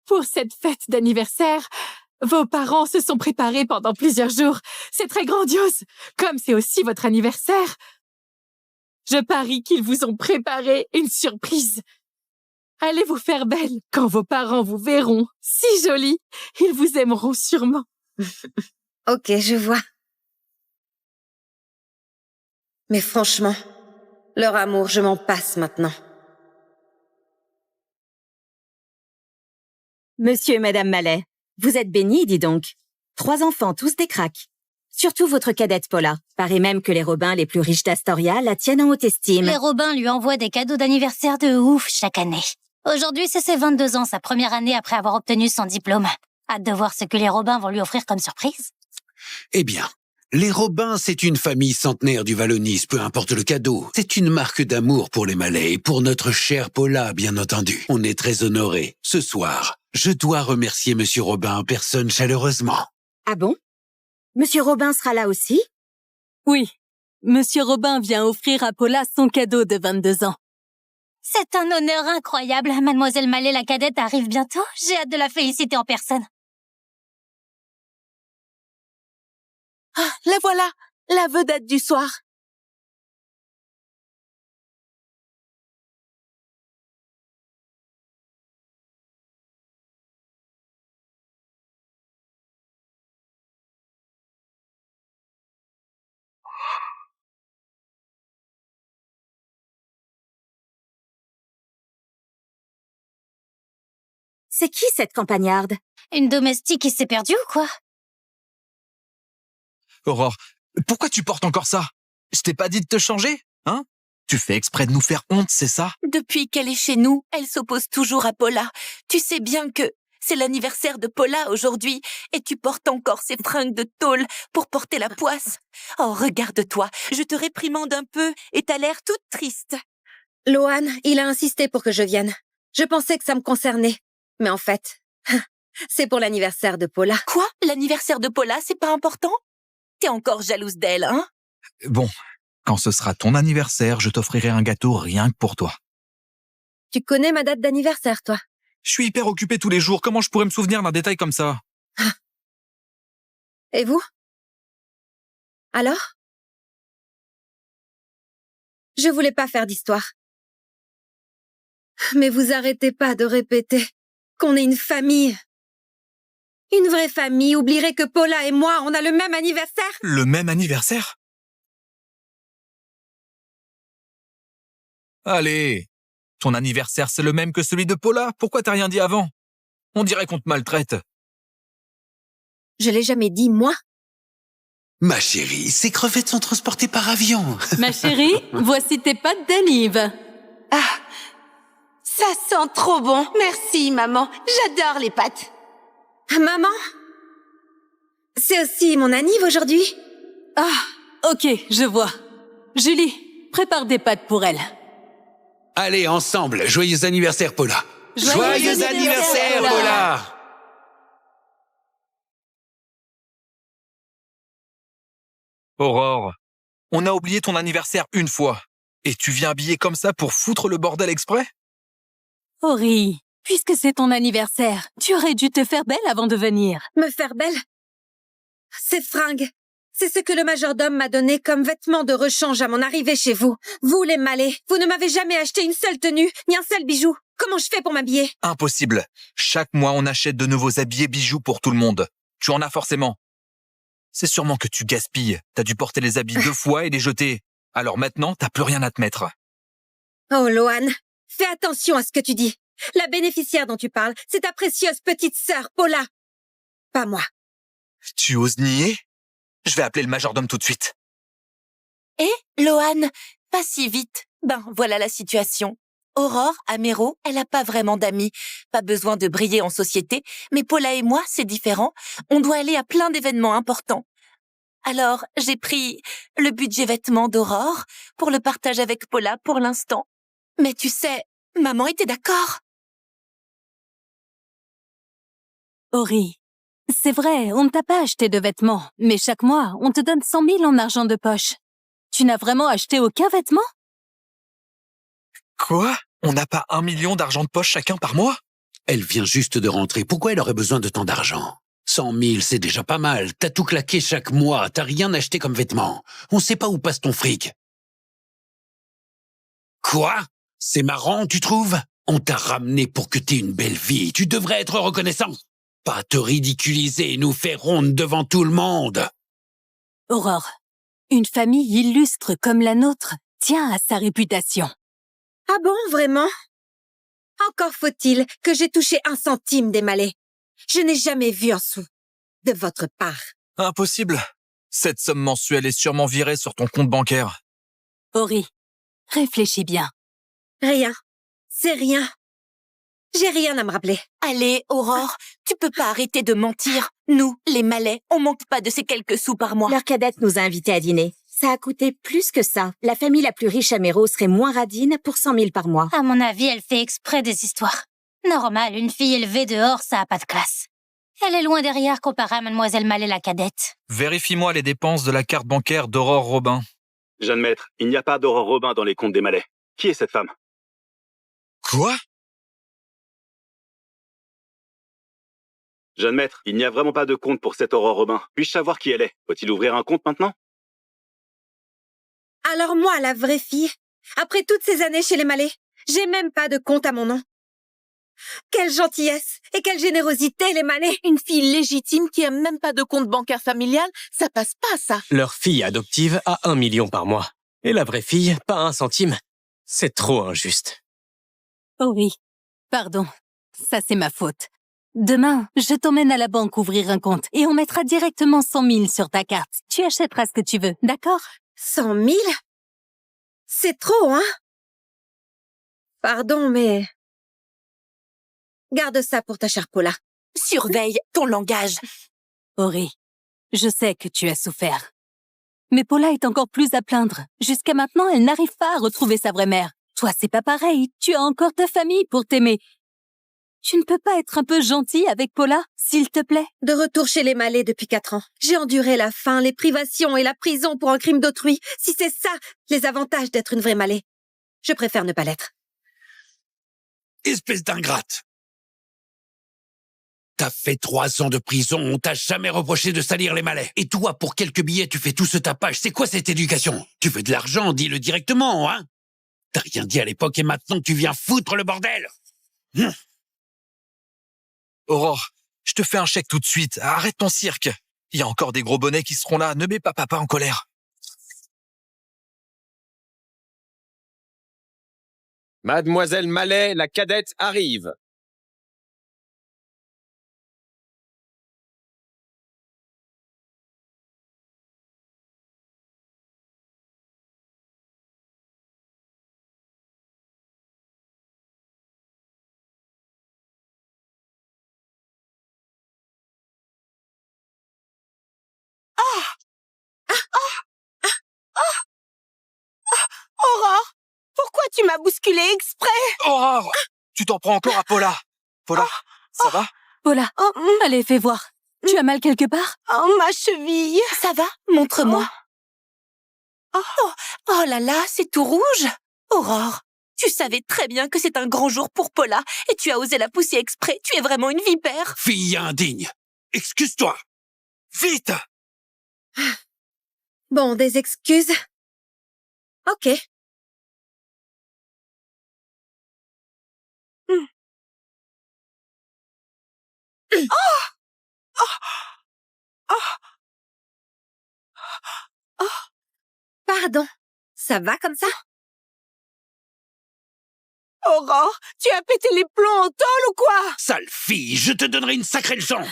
Pour cette fête d'anniversaire, vos parents se sont préparés pendant plusieurs jours. C'est très grandiose. Comme c'est aussi votre anniversaire, je parie qu'ils vous ont préparé une surprise. Allez vous faire belle. Quand vos parents vous verront si jolie, ils vous aimeront sûrement. Ok, je vois. Mais franchement, leur amour, je m'en passe maintenant. Monsieur et Madame Mallet, vous êtes bénis, dis donc. 3 enfants, tous des cracks. Surtout votre cadette Paula. Paraît même que les Robins les plus riches d'Astoria la tiennent en haute estime. Les Robins lui envoient des cadeaux d'anniversaire de ouf chaque année. Aujourd'hui, c'est ses 22 ans, sa première année après avoir obtenu son diplôme. Hâte de voir ce que les Robins vont lui offrir comme surprise. Eh bien, les Robins, c'est une famille centenaire du Valonis, peu importe le cadeau. C'est une marque d'amour pour les Malais et pour notre chère Paula, bien entendu. On est très honorés. Ce soir, je dois remercier Monsieur Robin en personne chaleureusement. Ah bon? Monsieur Robin sera là aussi? Oui. Monsieur Robin vient offrir à Paula son cadeau de 22 ans. C'est un honneur incroyable. Mademoiselle Mallet, la cadette, arrive bientôt. J'ai hâte de la féliciter en personne. Ah, la voilà, la vedette du soir. C'est qui cette campagnarde? Une domestique qui s'est perdue ou quoi? Aurore, pourquoi tu portes encore ça? Je t'ai pas dit de te changer, hein? Tu fais exprès de nous faire honte, c'est ça? Depuis qu'elle est chez nous, elle s'oppose toujours à Paula. Tu sais bien que c'est l'anniversaire de Paula aujourd'hui et tu portes encore ces fringues de tôle pour porter la poisse. Oh, regarde-toi, je te réprimande un peu et t'as l'air toute triste. Lohan, il a insisté pour que je vienne. Je pensais que ça me concernait. Mais en fait, c'est pour l'anniversaire de Paula. Quoi? L'anniversaire de Paula, c'est pas important? T'es encore jalouse d'elle, hein? Bon, quand ce sera ton anniversaire, je t'offrirai un gâteau rien que pour toi. Tu connais ma date d'anniversaire, toi? Je suis hyper occupé tous les jours, comment je pourrais me souvenir d'un détail comme ça? Et vous? Alors? Je voulais pas faire d'histoire. Mais vous arrêtez pas de répéter qu'on est une famille. Une vraie famille oublierait que Paula et moi, on a le même anniversaire? Le même anniversaire? Allez, ton anniversaire c'est le même que celui de Paula, pourquoi t'as rien dit avant? On dirait qu'on te maltraite. Je l'ai jamais dit, moi. Ma chérie, ces crevettes sont transportées par avion. Ma chérie, voici tes pâtes d'anive. Ah, ça sent trop bon. Merci, maman. J'adore les pâtes. Maman? C'est aussi mon anniv aujourd'hui? Ah, ok, je vois. Julie, prépare des pâtes pour elle. Allez, ensemble, joyeux anniversaire, Paula. Joyeux anniversaire, Paula. Aurore, on a oublié ton anniversaire une fois. Et tu viens habillée comme ça pour foutre le bordel exprès? Ori, puisque c'est ton anniversaire, tu aurais dû te faire belle avant de venir. Me faire belle? Ces fringues, c'est ce que le majordome m'a donné comme vêtement de rechange à mon arrivée chez vous. Vous, les Malais, vous ne m'avez jamais acheté une seule tenue, ni un seul bijou. Comment je fais pour m'habiller? Impossible. Chaque mois, on achète de nouveaux habits et bijoux pour tout le monde. Tu en as forcément. C'est sûrement que tu gaspilles. T'as dû porter les habits 2 fois et les jeter. Alors maintenant, t'as plus rien à te mettre. Oh, Lohan, fais attention à ce que tu dis. La bénéficiaire dont tu parles, c'est ta précieuse petite sœur, Paula. Pas moi. Tu oses nier? Je vais appeler le majordome tout de suite. Lohan, pas si vite. Ben, voilà la situation. Aurore, à Méro, elle a pas vraiment d'amis. Pas besoin de briller en société. Mais Paula et moi, c'est différent. On doit aller à plein d'événements importants. Alors, j'ai pris le budget vêtements d'Aurore pour le partage avec Paula pour l'instant. Mais tu sais, maman était d'accord. Ori, c'est vrai, on ne t'a pas acheté de vêtements, mais chaque mois, on te donne 100 000 en argent de poche. Tu n'as vraiment acheté aucun vêtement? Quoi? On n'a pas 1 million d'argent de poche chacun par mois? Elle vient juste de rentrer. Pourquoi elle aurait besoin de tant d'argent? 100 000, c'est déjà pas mal. T'as tout claqué chaque mois. T'as rien acheté comme vêtements. On sait pas où passe ton fric. Quoi? C'est marrant, tu trouves? On t'a ramené pour que t'aies une belle vie. Tu devrais être reconnaissant. Pas te ridiculiser et nous faire ronde devant tout le monde. Aurore, une famille illustre comme la nôtre tient à sa réputation. Ah bon, vraiment? Encore faut-il que j'ai touché 1 centime des Malais. Je n'ai jamais vu un sou de votre part. Impossible. Cette somme mensuelle est sûrement virée sur ton compte bancaire. Ori, réfléchis bien. Rien. C'est rien. J'ai rien à me rappeler. Allez, Aurore, tu peux pas arrêter de mentir. Nous, les Malais, on manque pas de ces quelques sous par mois. Leur cadette nous a invités à dîner. Ça a coûté plus que ça. La famille la plus riche à Méro serait moins radine pour 100 000 par mois. À mon avis, elle fait exprès des histoires. Normal, une fille élevée dehors, ça a pas de classe. Elle est loin derrière comparée à Mademoiselle Mallet la cadette. Vérifie-moi les dépenses de la carte bancaire d'Aurore Robin. Jeune maître, il n'y a pas d'Aurore Robin dans les comptes des Malais. Qui est cette femme? Quoi? Jeune maître, il n'y a vraiment pas de compte pour cette Aurore Robin. Puis-je savoir qui elle est? Faut-il ouvrir un compte maintenant? Alors moi, la vraie fille, après toutes ces années chez les Malais, j'ai même pas de compte à mon nom. Quelle gentillesse et quelle générosité, les Malais! Une fille légitime qui a même pas de compte bancaire familial, ça passe pas, ça. Leur fille adoptive a 1 million par mois. Et la vraie fille, pas 1 centime. C'est trop injuste. Oh oui, pardon, ça c'est ma faute. Demain, je t'emmène à la banque ouvrir un compte et on mettra directement 100 000 sur ta carte. Tu achèteras ce que tu veux, d'accord? 100 000? C'est trop, hein? Pardon, mais... Garde ça pour ta chère Paula. Surveille ton langage. Ori, je sais que tu as souffert. Mais Paula est encore plus à plaindre. Jusqu'à maintenant, elle n'arrive pas à retrouver sa vraie mère. Toi, c'est pas pareil. Tu as encore ta famille pour t'aimer. Tu ne peux pas être un peu gentil avec Paula, s'il te plaît? De retour chez les Malais depuis 4 ans. J'ai enduré la faim, les privations et la prison pour un crime d'autrui. Si c'est ça, les avantages d'être une vraie Malais, je préfère ne pas l'être. Espèce d'ingrate! T'as fait 3 ans de prison, on t'a jamais reproché de salir les Malais. Et toi, pour quelques billets, tu fais tout ce tapage. C'est quoi cette éducation? Tu veux de l'argent, dis-le directement, hein? T'as rien dit à l'époque et maintenant tu viens foutre le bordel? Aurore, je te fais un chèque tout de suite. Arrête ton cirque. Il y a encore des gros bonnets qui seront là. Ne mets pas papa en colère. Mademoiselle Mallet, la cadette, arrive. Aurore, pourquoi tu m'as bousculé exprès? Aurore, tu t'en prends encore à Paula. Paula, ça va? Paula, allez, fais voir. Tu as mal quelque part? Oh, ma cheville. Ça va? Montre-moi. Oh là là, c'est tout rouge. Aurore, tu savais très bien que c'est un grand jour pour Paula et tu as osé la pousser exprès. Tu es vraiment une vipère. Fille indigne! Excuse-toi! Vite! Bon, des excuses. Ok. Pardon. Ça va comme ça? Aurore, tu as pété les plombs au tôle ou quoi? Sale fille, je te donnerai une sacrée leçon!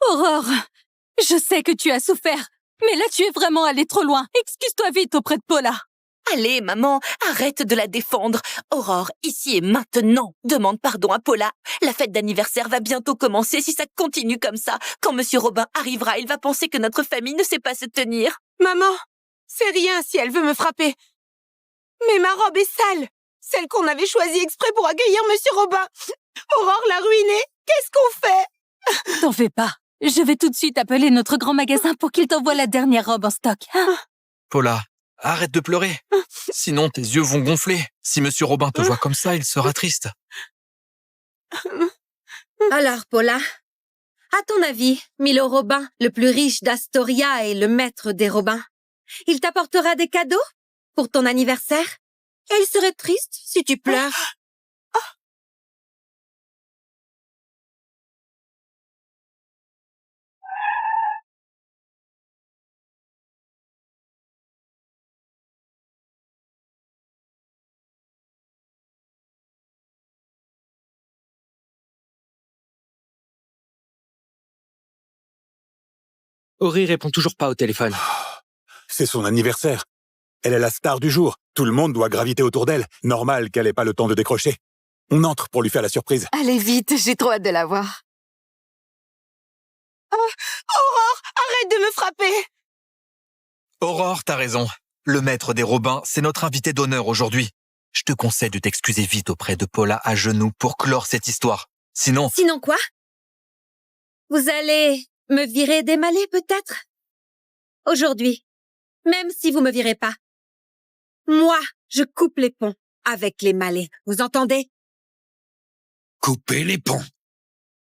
Aurore, je sais que tu as souffert, mais là tu es vraiment allé trop loin. Excuse-toi vite auprès de Paula. Allez, maman, arrête de la défendre. Aurore, ici et maintenant, demande pardon à Paula. La fête d'anniversaire va bientôt commencer. Si ça continue comme ça, quand Monsieur Robin arrivera, il va penser que notre famille ne sait pas se tenir. Maman, c'est rien si elle veut me frapper. Mais ma robe est sale. Celle qu'on avait choisie exprès pour accueillir Monsieur Robin. Aurore l'a ruinée. Qu'est-ce qu'on fait? T'en fais pas. Je vais tout de suite appeler notre grand magasin pour qu'il t'envoie la dernière robe en stock. Hein? Paula, arrête de pleurer. Sinon, tes yeux vont gonfler. Si Monsieur Robin te voit comme ça, il sera triste. Alors, Paula, à ton avis, Milo Robin, le plus riche d'Astoria et le maître des Robins, il t'apportera des cadeaux pour ton anniversaire? Et il serait triste si tu pleures. Ori répond toujours pas au téléphone. C'est son anniversaire. Elle est la star du jour. Tout le monde doit graviter autour d'elle. Normal qu'elle ait pas le temps de décrocher. On entre pour lui faire la surprise. Allez vite, j'ai trop hâte de la voir. Aurore, arrête de me frapper. Aurore, t'as raison. Le maître des Robins, c'est notre invité d'honneur aujourd'hui. Je te conseille de t'excuser vite auprès de Paula à genoux pour clore cette histoire. Sinon... Sinon quoi? Vous allez me virer des malais peut-être? Aujourd'hui, même si vous me virez pas. Moi, je coupe les ponts avec les malais. Vous entendez? Couper les ponts.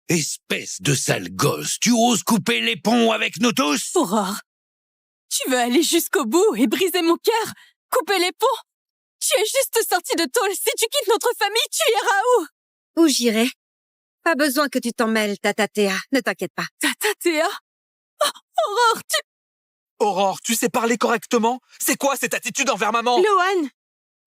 Espèce de sale gosse, tu oses couper les ponts avec nous tous? Aurore, tu veux aller jusqu'au bout et briser mon cœur? Couper les ponts? Tu es juste sortie de tôle. Si tu quittes notre famille, tu iras où? Où j'irai? Pas besoin que tu t'en mêles, Tata Théa. Ne t'inquiète pas. Tata Théa? Oh, Aurore, Aurore, tu sais parler correctement? C'est quoi cette attitude envers maman? Loan,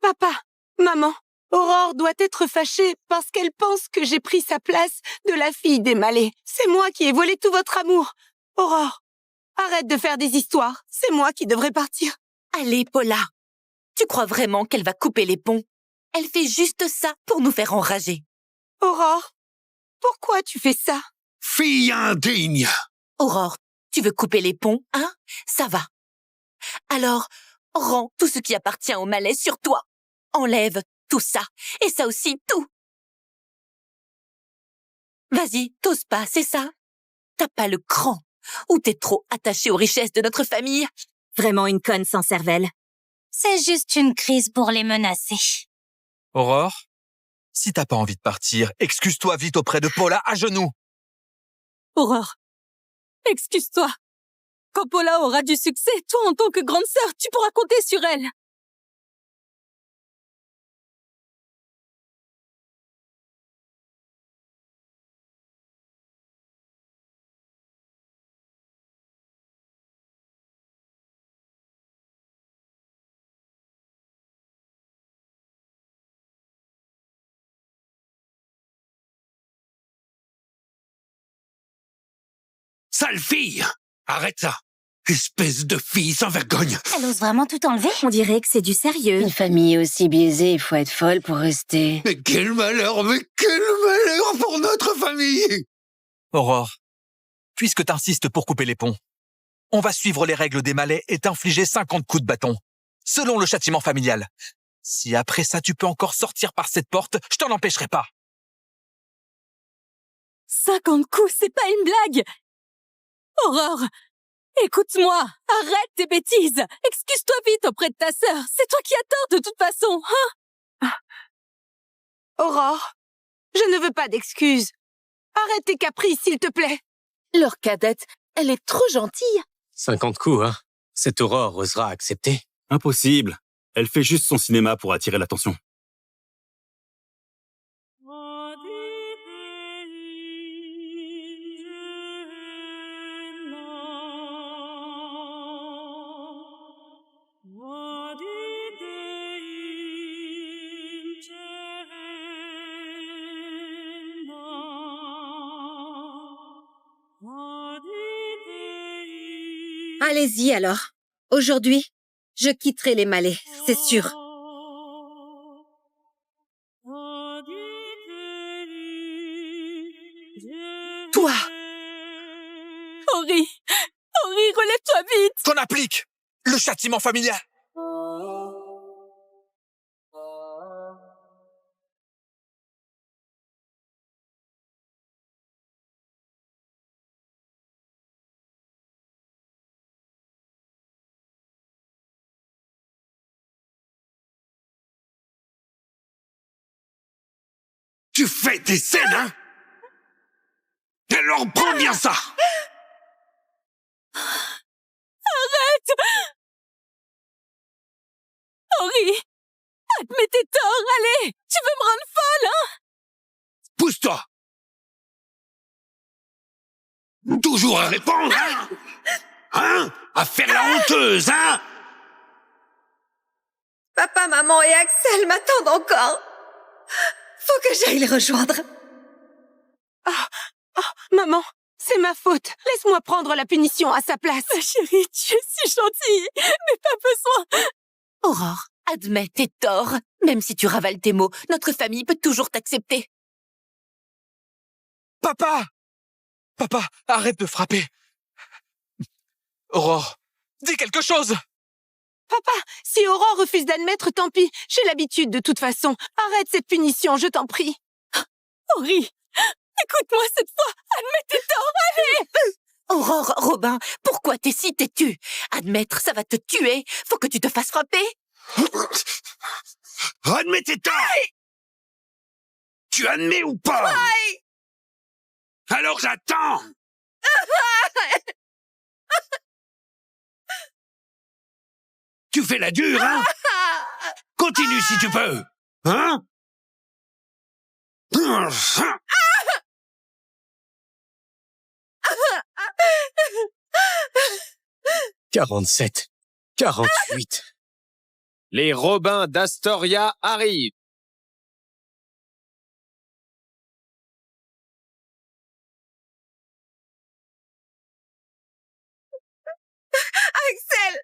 papa, maman, Aurore doit être fâchée parce qu'elle pense que j'ai pris sa place de la fille des malais. C'est moi qui ai volé tout votre amour. Aurore, arrête de faire des histoires. C'est moi qui devrais partir. Allez, Paula. Tu crois vraiment qu'elle va couper les ponts? Elle fait juste ça pour nous faire enrager. Aurore, pourquoi tu fais ça? Fille indigne! Aurore, tu veux couper les ponts, hein? Ça va. Alors, rends tout ce qui appartient au malais sur toi. Enlève tout ça. Et ça aussi, tout. Vas-y, t'oses pas, c'est ça? T'as pas le cran. Ou t'es trop attaché aux richesses de notre famille? Vraiment une conne sans cervelle. C'est juste une crise pour les menacer. Aurore, si t'as pas envie de partir, excuse-toi vite auprès de Paula à genoux. Aurore, excuse-toi. Quand Paula aura du succès, toi, en tant que grande sœur, tu pourras compter sur elle. Sale fille! Arrête ça! Espèce de fille sans vergogne! Elle ose vraiment tout enlever? On dirait que c'est du sérieux. Une famille aussi biaisée, il faut être folle pour rester. Mais quel malheur pour notre famille! Aurore, puisque t'insistes pour couper les ponts, on va suivre les règles des malais et t'infliger 50 coups de bâton, selon le châtiment familial. Si après ça tu peux encore sortir par cette porte, je t'en empêcherai pas. 50 coups, c'est pas une blague. Aurore, écoute-moi, arrête tes bêtises. Excuse-toi vite auprès de ta sœur. C'est toi qui as tort de toute façon, hein? Aurore, je ne veux pas d'excuses. Arrête tes caprices, s'il te plaît. Leur cadette, elle est trop gentille. 50 coups, hein? Cette Aurore osera accepter. Impossible. Elle fait juste son cinéma pour attirer l'attention. Allez-y alors. Aujourd'hui, Je quitterai les Malais, c'est sûr. Toi! Henri! Henri, relève-toi vite! Qu'on applique le châtiment familial. Tu fais des scènes, hein? Alors prends bien ça! Arrête! Henri! Admets tes torts, allez! Tu veux me rendre folle, hein? Pousse-toi! Toujours à répondre, hein? Hein? À faire la honteuse, hein? Papa, maman et Axel m'attendent encore. Faut que j'aille les rejoindre. Maman, c'est ma faute. Laisse-moi prendre la punition à sa place. Ma chérie, tu es si gentille, mais pas besoin. Aurore, admets tes torts. Même si tu ravales tes mots, notre famille peut toujours t'accepter. Papa! Papa, arrête de frapper. Aurore, dis quelque chose! Papa, si Aurore refuse d'admettre, tant pis. J'ai l'habitude de toute façon. Arrête cette punition, je t'en prie. Henri, écoute-moi cette fois. Admets tes torts, allez! Aurore, Robin, pourquoi t'es si têtu? Admettre, ça va te tuer. Faut que tu te fasses frapper. Admets tes torts! Tu admets ou pas? Alors j'attends! Tu fais la dure, hein? Continue si tu peux! Hein? 47, 48. Les Robins d'Astoria arrivent. Axel!